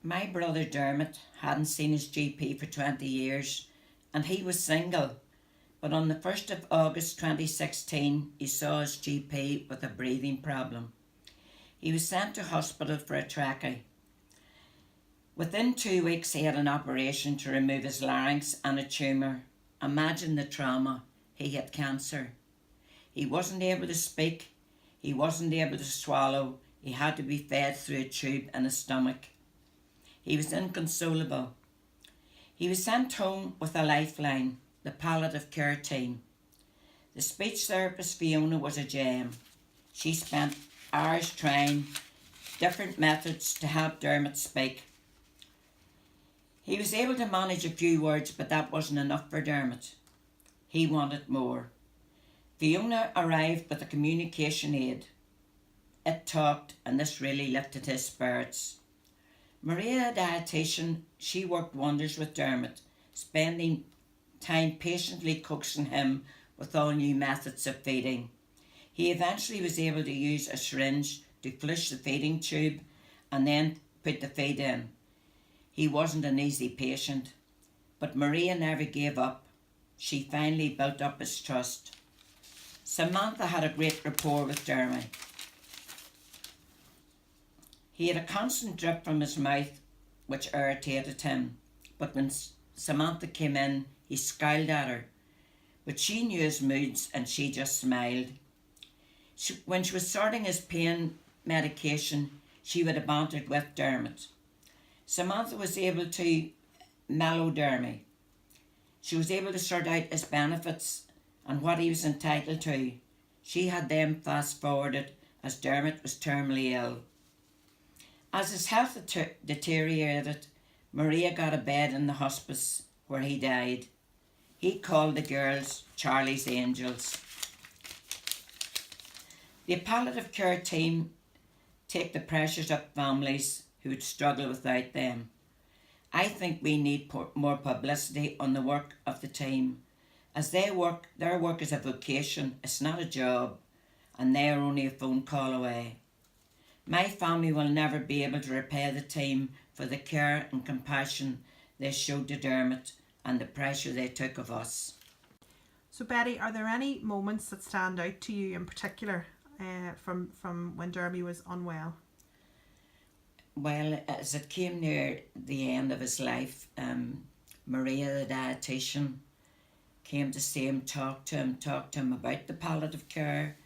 My brother Dermot hadn't seen his GP for 20 years and he was single, but on the 1st of August 2016 he saw his GP with a breathing problem. He was sent to hospital for a trachea. Within 2 weeks he had an operation to remove his larynx and a tumour. Imagine the trauma. He had cancer. He wasn't able to speak, he wasn't able to swallow, he had to be fed through a tube in his stomach. He was inconsolable. He was sent home with a lifeline, the palliative care team. The speech therapist Fiona was a gem. She spent hours trying different methods to help Dermot speak. He was able to manage a few words, but that wasn't enough for Dermot. He wanted more. Fiona arrived with a communication aid. It talked, and this really lifted his spirits. Maria, the dietitian, she worked wonders with Dermot, spending time patiently coaxing him with all new methods of feeding. He eventually was able to use a syringe to flush the feeding tube and then put the feed in. He wasn't an easy patient, but Maria never gave up. She finally built up his trust. Samantha had a great rapport with Dermot. He had a constant drip from his mouth which irritated him, but when Samantha came in, he scowled at her. But she knew his moods and she just smiled. When she was sorting his pain medication, she would have bantered with Dermot. Samantha was able to mellow Dermot. She was able to sort out his benefits and what he was entitled to. She had them fast forwarded as Dermot was terminally ill. As his health deteriorated, Maria got a bed in the hospice where he died. He called the girls Charlie's Angels. The palliative care team take the pressures off families who would struggle without them. I think we need more publicity on the work of the team, as their work is a vocation, it's not a job, and they are only a phone call away. My family will never be able to repay the team for the care and compassion they showed to Dermot and the pressure they took of us. So Betty, are there any moments that stand out to you in particular from when Dermot was unwell? Well, as it came near the end of his life, Maria, the dietitian, came to see him, talked to him about the palliative care.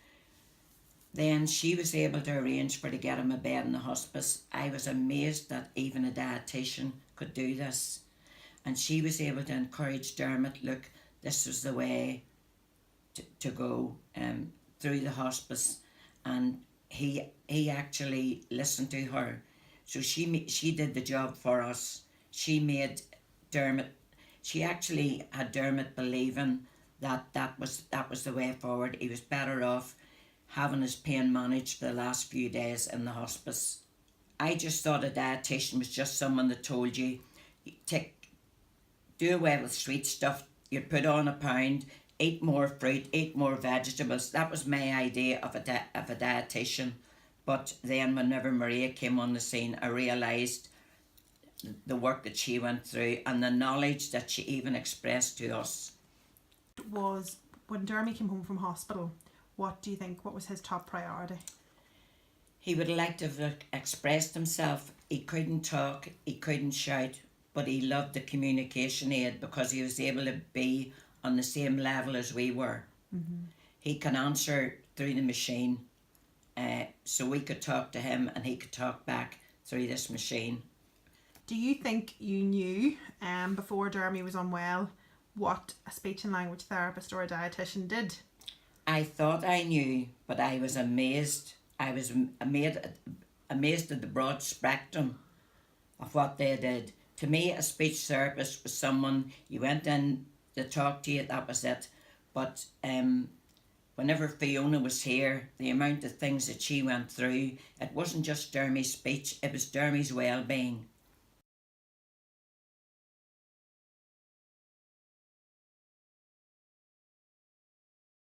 Then she was able to arrange to get him a bed in the hospice. I was amazed that even a dietitian could do this. And she was able to encourage Dermot, look, this was the way to go through the hospice. And he actually listened to her. So she did the job for us. She made Dermot, she actually had Dermot believing that was the way forward. He was better off having his pain managed for the last few days in the hospice. I just thought a dietitian was just someone that told you, do away with sweet stuff, you'd put on a pound, eat more fruit, eat more vegetables. That was my idea of a dietitian. But then whenever Maria came on the scene, I realised the work that she went through and the knowledge that she even expressed to us. Was when Dermot came home from hospital, what do you think, what was his top priority? He would like to have expressed himself. He couldn't talk, he couldn't shout, but he loved the communication aid because he was able to be on the same level as we were. Mm-hmm. He can answer through the machine, so we could talk to him and he could talk back through this machine. Do you think you knew before Dermot was unwell what a speech and language therapist or a dietitian did? I thought I knew, but I was amazed. I was amazed at the broad spectrum of what they did. To me, a speech therapist was someone you went in to talk to you, that was it. But whenever Fiona was here, the amount of things that she went through, it wasn't just Dermot's speech, it was Dermot's well-being.